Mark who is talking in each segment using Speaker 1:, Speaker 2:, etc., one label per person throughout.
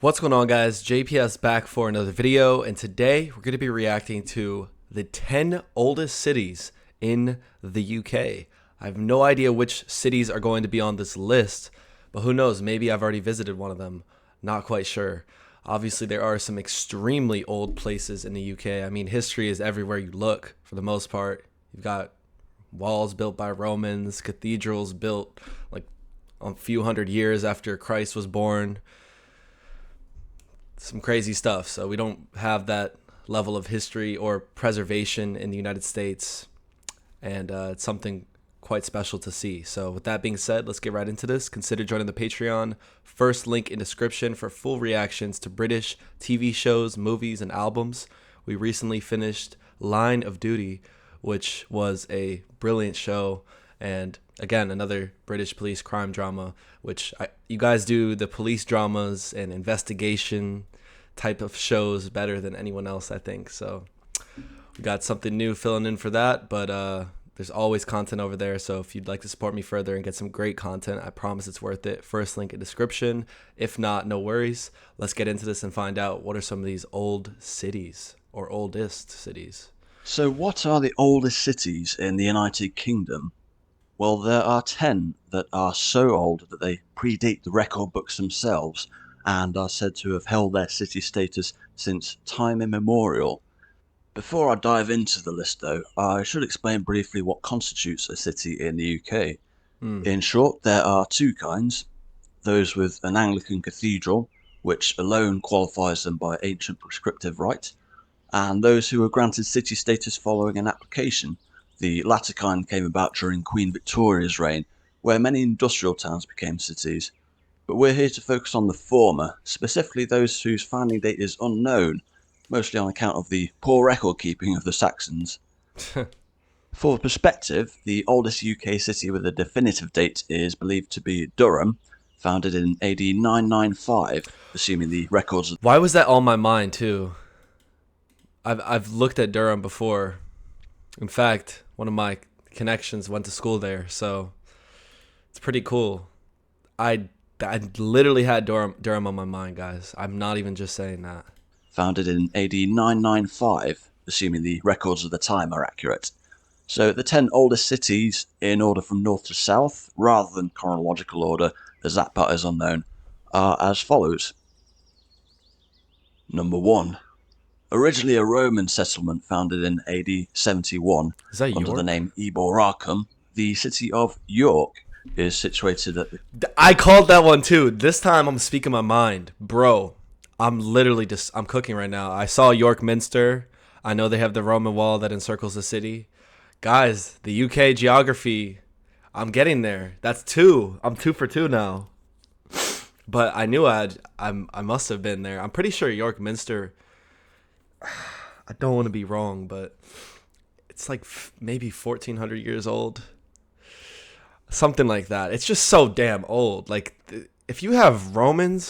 Speaker 1: What's going on, guys? JPS back for another video, and today we're going to be reacting to the 10 oldest cities in the UK. I have no idea which cities are going to be on this list, but who knows? Maybe I've already visited one of them. Not quite sure. Obviously, there are some extremely old places in the UK. I mean, history is everywhere you look for the most part. You've got walls built by Romans, cathedrals built like a few hundred years after Christ was born. Some crazy stuff. So we don't have that level of history or preservation in the United States, and it's something quite special to see. So with that being said, let's get right into this. Consider joining the Patreon. First link in description for full reactions to British TV shows, movies, and albums. We recently finished Line of Duty, which was a brilliant show, and again, another British police crime drama, which you guys do the police dramas and investigation type of shows better than anyone else, I think. So we got something new filling in for that, but there's always content over there. So if you'd like to support me further and get some great content, I promise it's worth it. First link in description. If not, no worries. Let's get into this and find out what are some of these old cities or oldest cities.
Speaker 2: So what are the oldest cities in the United Kingdom? Well, there are 10 that are so old that they predate the record books themselves and are said to have held their city status since time immemorial. Before I dive into the list though, I should explain briefly what constitutes a city in the UK. In short, there are two kinds: those with an Anglican cathedral, which alone qualifies them by ancient prescriptive right, and those who were granted city status following an application. The latter kind came about during Queen Victoria's reign, where many industrial towns became cities. But we're here to focus on the former, specifically those whose founding date is unknown, mostly on account of the poor record keeping of the Saxons. For perspective, the oldest UK city with a definitive date is believed to be Durham, founded in AD 995, assuming the records.
Speaker 1: Why was that on my mind too? I've looked at Durham before. In fact, one of my connections went to school there, so it's pretty cool. I literally had Durham on my mind, guys. I'm not even just saying that.
Speaker 2: Founded in AD 995, assuming the records of the time are accurate. So the 10 oldest cities, in order from north to south, rather than chronological order, as that part is unknown, are as follows. Number 1. Originally a Roman settlement founded in AD 71 under the name Eboracum, the city of York is situated at the...
Speaker 1: I called that one too. This time I'm speaking my mind. Bro, I'm cooking right now. I saw York Minster. I know they have the Roman wall that encircles the city. Guys, the UK geography, I'm getting there. That's 2. I'm 2 for 2 now. But I knew I must have been there. I'm pretty sure York Minster... I don't want to be wrong, but it's like maybe 1400 years old. Something like that. It's just so damn old. Like, if you have Roman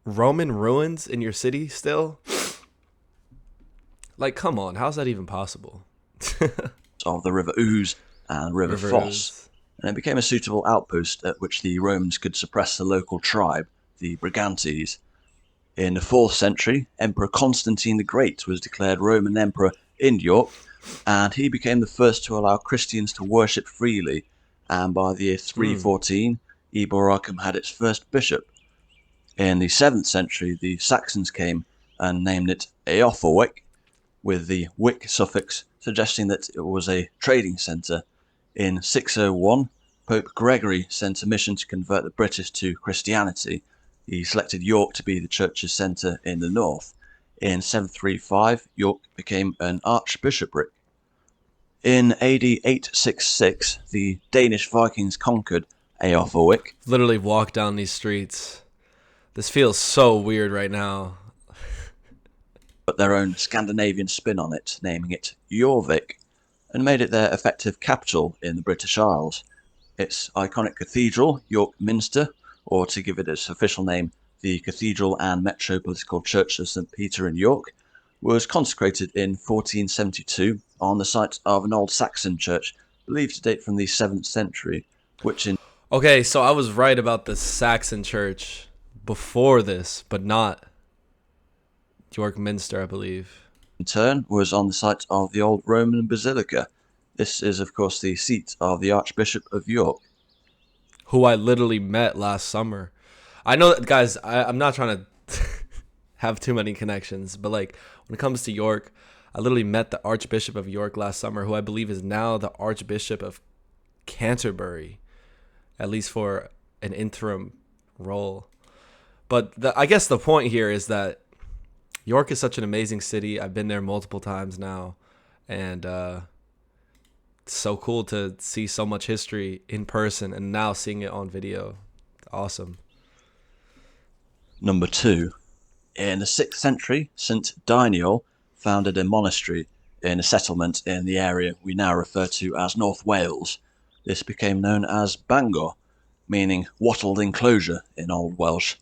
Speaker 1: ruins in your city still, like, come on, how's that even possible?
Speaker 2: Of the River Ouse and River Foss, and it became a suitable outpost at which the Romans could suppress the local tribe, the Brigantes. In the 4th century, Emperor Constantine the Great was declared Roman Emperor in York, and he became the first to allow Christians to worship freely, and by the year 314, Eboracum had its first bishop. In the 7th century, the Saxons came and named it Eoforwic, with the wic suffix suggesting that it was a trading centre. In 601, Pope Gregory sent a mission to convert the British to Christianity. He selected York to be the church's centre in the north. In 735, York became an archbishopric. In AD 866, the Danish Vikings conquered Eoforwic.
Speaker 1: Literally walk down these streets. This feels so weird right now.
Speaker 2: Put their own Scandinavian spin on it, naming it Jorvik, and made it their effective capital in the British Isles. Its iconic cathedral, York Minster, or to give it its official name, the Cathedral and Metropolitical Church of St. Peter in York, was consecrated in 1472 on the site of an old Saxon church believed to date from the 7th century, which in...
Speaker 1: Okay, so I was right about the Saxon church before this, but not York Minster, I believe.
Speaker 2: In turn, was on the site of the old Roman Basilica. This is, of course, the seat of the Archbishop of York.
Speaker 1: Who I literally met last summer. I know that, guys, I'm not trying to have too many connections, but like when it comes to York, I literally met the Archbishop of York last summer, who I believe is now the Archbishop of Canterbury, at least for an interim role. But I guess the point here is that York is such an amazing city. I've been there multiple times now, and it's so cool to see so much history in person and now seeing it on video. Awesome.
Speaker 2: Number 2. In the 6th century, St. Daniel founded a monastery in a settlement in the area we now refer to as North Wales. This became known as Bangor, meaning wattled enclosure in Old Welsh.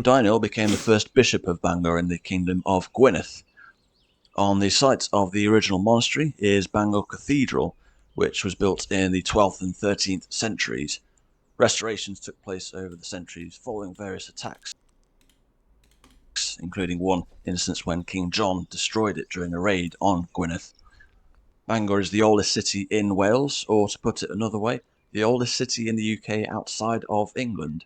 Speaker 2: Daniel became the first bishop of Bangor in the Kingdom of Gwynedd. On the site of the original monastery is Bangor Cathedral, which was built in the 12th and 13th centuries. Restorations took place over the centuries following various attacks, including one instance when King John destroyed it during a raid on Gwynedd. Bangor is the oldest city in Wales, or to put it another way, the oldest city in the UK outside of England.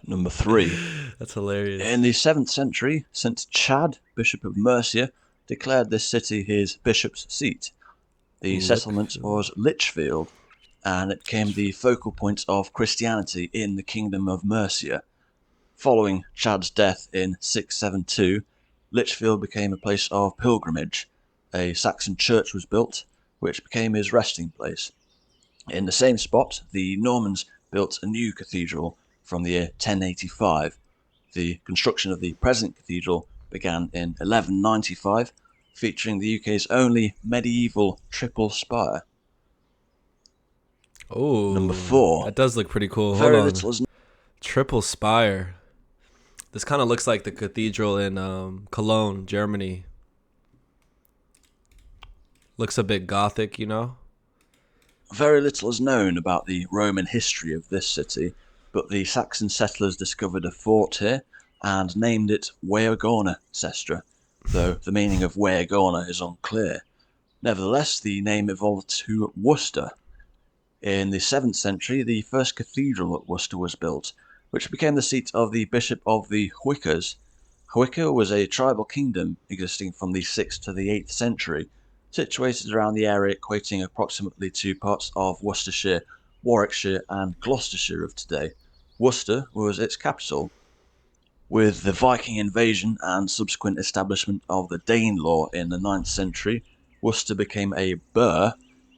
Speaker 2: Number 3.
Speaker 1: That's hilarious.
Speaker 2: In the 7th century, St. Chad, Bishop of Mercia, declared this city his bishop's seat. The settlement was Lichfield, and it became the focal point of Christianity in the Kingdom of Mercia. Following Chad's death in 672, Lichfield became a place of pilgrimage. A Saxon church was built, which became his resting place. In the same spot, the Normans built a new cathedral from the year 1085. The construction of the present cathedral began in 1195, featuring the UK's only medieval triple spire.
Speaker 1: Oh,
Speaker 2: Number 4.
Speaker 1: That does look pretty cool. Hold
Speaker 2: Very
Speaker 1: on.
Speaker 2: little is
Speaker 1: Triple spire. This kind of looks like the cathedral in Cologne, Germany. Looks a bit gothic, you know?
Speaker 2: Very little is known about the Roman history of this city, but the Saxon settlers discovered a fort here and named it Weargorna Sestra, though the meaning of Weargorna is unclear. Nevertheless, the name evolved to Worcester. In the 7th century, the first cathedral at Worcester was built, which became the seat of the Bishop of the Hwickers. Hwicker was a tribal kingdom existing from the 6th to the 8th century, situated around the area equating approximately to parts of Worcestershire, Warwickshire and Gloucestershire of today. Worcester was its capital. With the Viking invasion and subsequent establishment of the Danelaw in the 9th century, Worcester became a burh,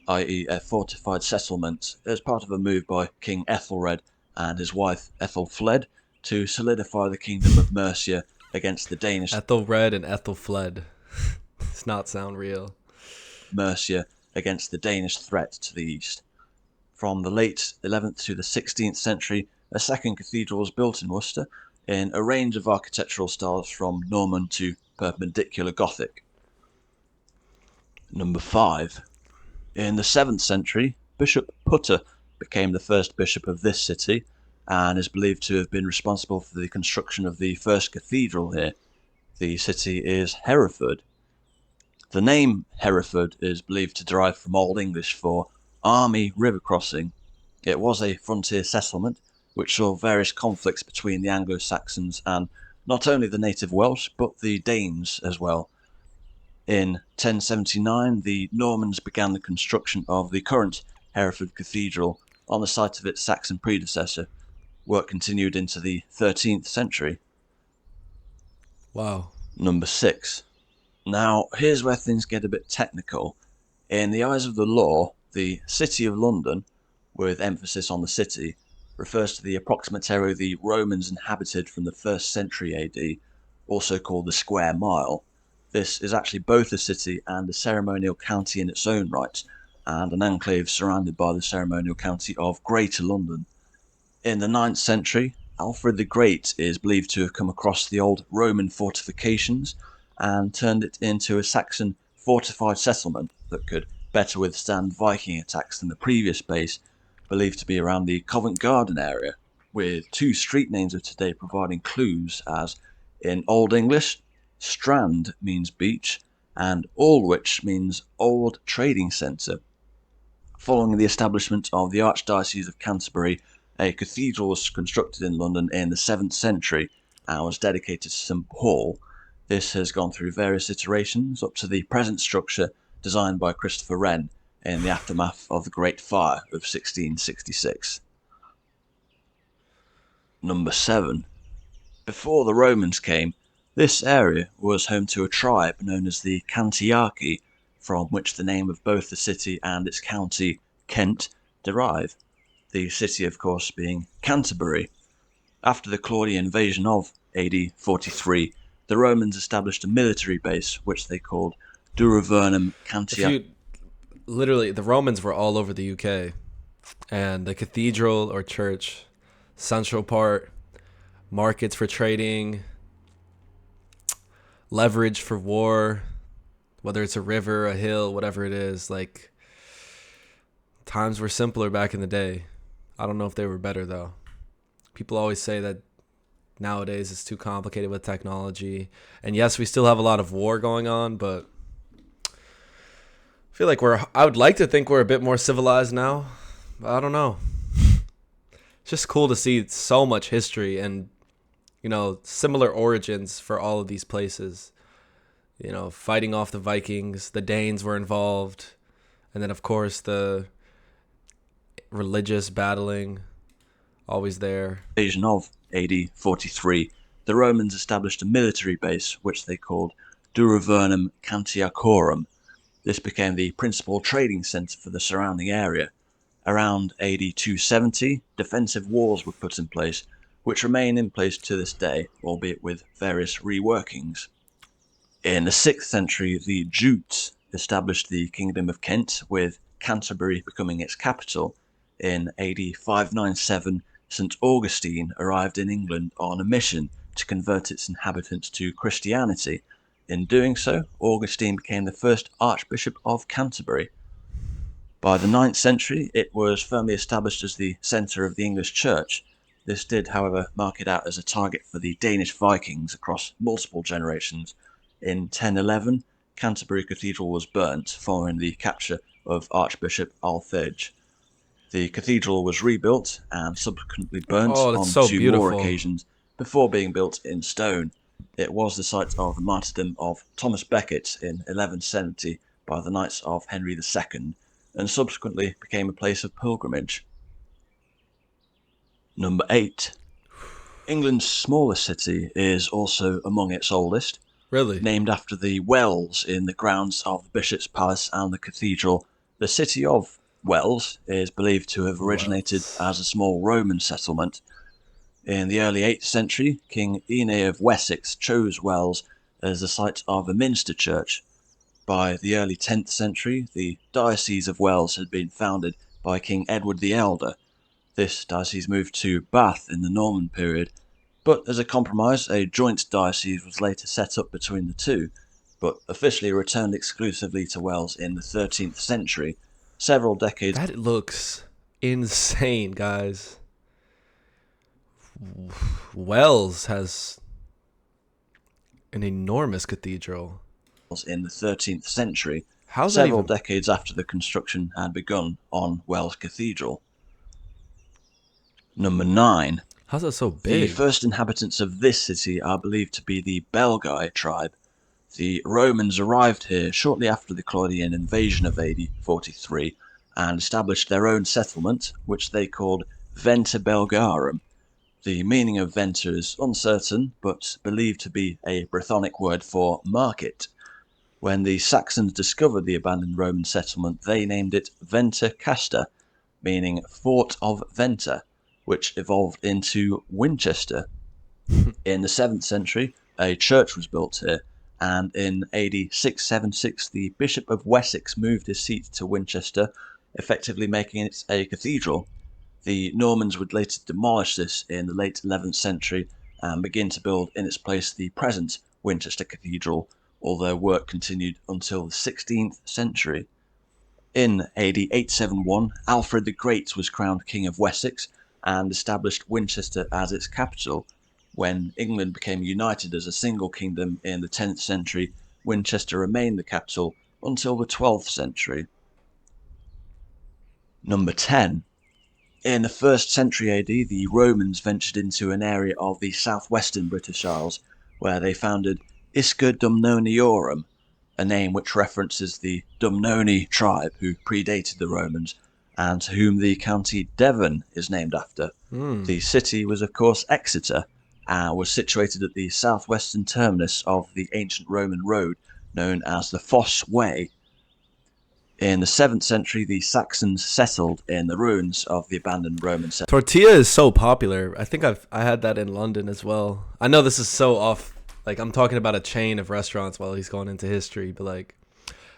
Speaker 2: i.e. a fortified settlement, as part of a move by King Ethelred and his wife Ethelfled to solidify the Kingdom of Mercia against the Danish.
Speaker 1: Ethelred and Ethelfled. Does not sound real.
Speaker 2: Mercia against the Danish threat to the east. From the late 11th to the 16th century, a second cathedral was built in Worcester in a range of architectural styles from Norman to Perpendicular Gothic. Number 5. In the 7th century, Bishop Putter became the first bishop of this city and is believed to have been responsible for the construction of the first cathedral here. The city is Hereford. The name Hereford is believed to derive from Old English for army river crossing. It was a frontier settlement which saw various conflicts between the Anglo-Saxons and not only the native Welsh but the Danes as well. In 1079, the Normans began the construction of the current Hereford Cathedral on the site of its Saxon predecessor. Work continued into the 13th century.
Speaker 1: Wow.
Speaker 2: Number 6. Now, here's where things get a bit technical. In the eyes of the law, the City of London, with emphasis on the city, refers to the approximate area the Romans inhabited from the 1st century AD, also called the square mile. This is actually both a city and a ceremonial county in its own right, and an enclave surrounded by the ceremonial county of Greater London. In the 9th century, Alfred the Great is believed to have come across the old Roman fortifications and turned it into a Saxon fortified settlement that could better withstand Viking attacks than the previous base, believed to be around the Covent Garden area, with 2 street names of today providing clues, as In Old English, strand means beach, and Aldwych means old trading centre. Following the establishment of the Archdiocese of Canterbury, a cathedral was constructed in London in the 7th century and was dedicated to St Paul. This has gone through various iterations up to the present structure designed by Christopher Wren in the aftermath of the Great Fire of 1666. Number 7. Before the Romans came, this area was home to a tribe known as the Cantiaci, from which the name of both the city and its county, Kent, derive. The city, of course, being Canterbury. After the Claudian invasion of AD 43, the Romans established a military base, which they called Duravernum Cantia.
Speaker 1: Literally, the Romans were all over the UK, and the cathedral or church, central part, markets for trading, leverage for war, whether it's a river, a hill, whatever it is. Like, times were simpler back in the day. I don't know if they were better, though. People always say that nowadays it's too complicated with technology. And yes, we still have a lot of war going on, but I feel like I would like to think we're a bit more civilized now. But I don't know. It's just cool to see so much history and, similar origins for all of these places. Fighting off the Vikings, the Danes were involved. And then, of course, the religious battling, always there.
Speaker 2: Invasion of AD 43, the Romans established a military base, which they called Duravernum Cantiacorum. This became the principal trading centre for the surrounding area. Around AD 270, defensive walls were put in place, which remain in place to this day, albeit with various reworkings. In the 6th century, the Jutes established the Kingdom of Kent, with Canterbury becoming its capital. In AD 597, St Augustine arrived in England on a mission to convert its inhabitants to Christianity. In doing so, Augustine became the first Archbishop of Canterbury. By the 9th century, it was firmly established as the centre of the English Church. This did, however, mark it out as a target for the Danish Vikings across multiple generations. In 1011, Canterbury Cathedral was burnt following the capture of Archbishop Althege. The cathedral was rebuilt and subsequently burnt on
Speaker 1: so
Speaker 2: 2
Speaker 1: beautiful.
Speaker 2: more occasions before being built in stone. It was the site of the martyrdom of Thomas Becket in 1170 by the Knights of Henry II, and subsequently became a place of pilgrimage. Number 8. England's smallest city is also among its oldest.
Speaker 1: Really?
Speaker 2: Named after the wells in the grounds of the Bishop's Palace and the cathedral, the city of Wells is believed to have originated as a small Roman settlement. In the early 8th century, King Ine of Wessex chose Wells as the site of a minster church. By the early 10th century, the Diocese of Wells had been founded by King Edward the Elder. This diocese moved to Bath in the Norman period, but as a compromise, a joint diocese was later set up between the two, but officially returned exclusively to Wells in the 13th century. Several decades.
Speaker 1: That looks insane, guys. Wells has an enormous cathedral.
Speaker 2: In the 13th century,
Speaker 1: Several
Speaker 2: decades after the construction had begun on Wells Cathedral. Number 9.
Speaker 1: How's that so big?
Speaker 2: The first inhabitants of this city are believed to be the Belgae tribe. The Romans arrived here shortly after the Claudian invasion of AD 43 and established their own settlement, which they called Venta Belgarum. The meaning of Venta is uncertain, but believed to be a Brythonic word for market. When the Saxons discovered the abandoned Roman settlement, they named it Venta Casta, meaning Fort of Venta, which evolved into Winchester. In the 7th century, a church was built here, and in AD 676 the Bishop of Wessex moved his seat to Winchester, effectively making it a cathedral. The Normans would later demolish this in the late 11th century and begin to build in its place the present Winchester Cathedral, although work continued until the 16th century. In AD 871, Alfred the Great was crowned King of Wessex and established Winchester as its capital. When England became united as a single kingdom in the 10th century, Winchester remained the capital until the 12th century. Number 10. In the 1st century AD, the Romans ventured into an area of the southwestern British Isles, where they founded Isca Dumnoniorum, a name which references the Dumnoni tribe who predated the Romans, and to whom the county Devon is named after. The city was, of course, Exeter, and was situated at the southwestern terminus of the ancient Roman road known as the Fosse Way. In the 7th century, the Saxons settled in the ruins of the abandoned Roman settlement.
Speaker 1: Tortilla is so popular. I think I had that in London as well. I know this is so off. Like, I'm talking about a chain of restaurants while he's going into history, but like,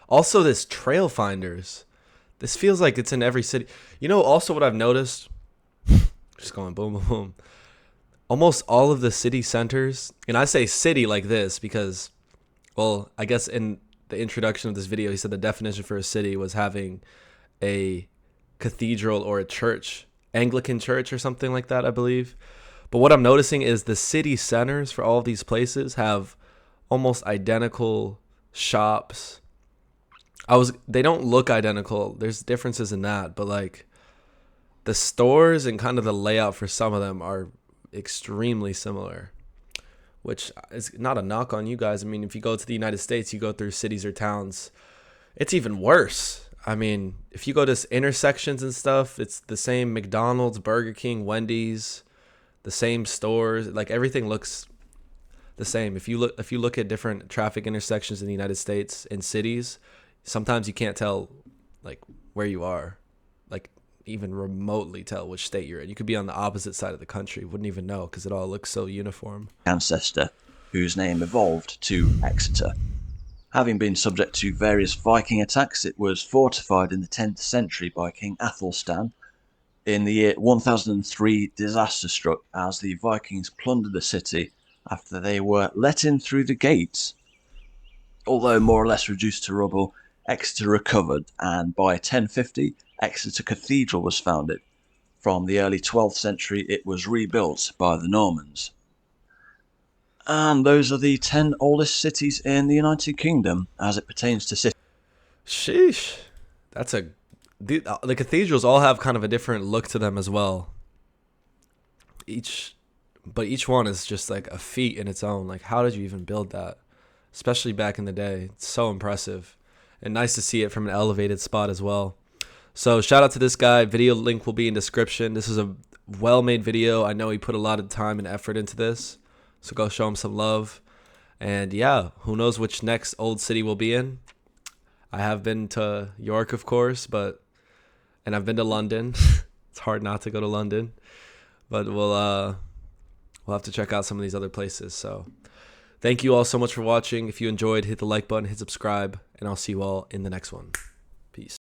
Speaker 1: also this Trail Finders. This feels like it's in every city. You know, also what I've noticed, just going boom, boom, boom. Almost all of the city centers, and I say city like this because, well, I guess in the introduction of this video, he said the definition for a city was having a cathedral or a church, Anglican church or something like that, I believe. But what I'm noticing is the city centers for all of these places have almost identical shops. They don't look identical. There's differences in that, but like the stores and kind of the layout for some of them are extremely similar, which is not a knock on you guys. I mean, if you go to the United States, you go through cities or towns, it's even worse. I mean, if you go to intersections and stuff, it's the same McDonald's, Burger King, Wendy's, the same stores. Like everything looks the same. If you look at different traffic intersections in the United States in cities, sometimes you can't tell like where you are, like even remotely tell which state you're in. You could be on the opposite side of the country, wouldn't even know because it all looks so uniform.
Speaker 2: Ancestor, whose name evolved to Exeter. Having been subject to various Viking attacks, it was fortified in the 10th century by King Athelstan. In the year 1003, disaster struck as the Vikings plundered the city after they were let in through the gates. Although more or less reduced to rubble, Exeter recovered, and by 1050, Exeter Cathedral was founded. From the early 12th century, it was rebuilt by the Normans. And those are the 10 oldest cities in the United Kingdom as it pertains to cities.
Speaker 1: Sheesh. The cathedrals all have kind of a different look to them as well. Each one is just like a feat in its own. Like, how did you even build that? Especially back in the day. It's so impressive. And nice to see it from an elevated spot as well. So shout out to this guy. Video link will be in description. This is a well-made video. I know he put a lot of time and effort into this. So go show him some love. And yeah, who knows which next old city we'll be in. I have been to York, of course, and I've been to London. It's hard not to go to London. But we'll have to check out some of these other places. So thank you all so much for watching. If you enjoyed, hit the like button, hit subscribe, and I'll see you all in the next one. Peace.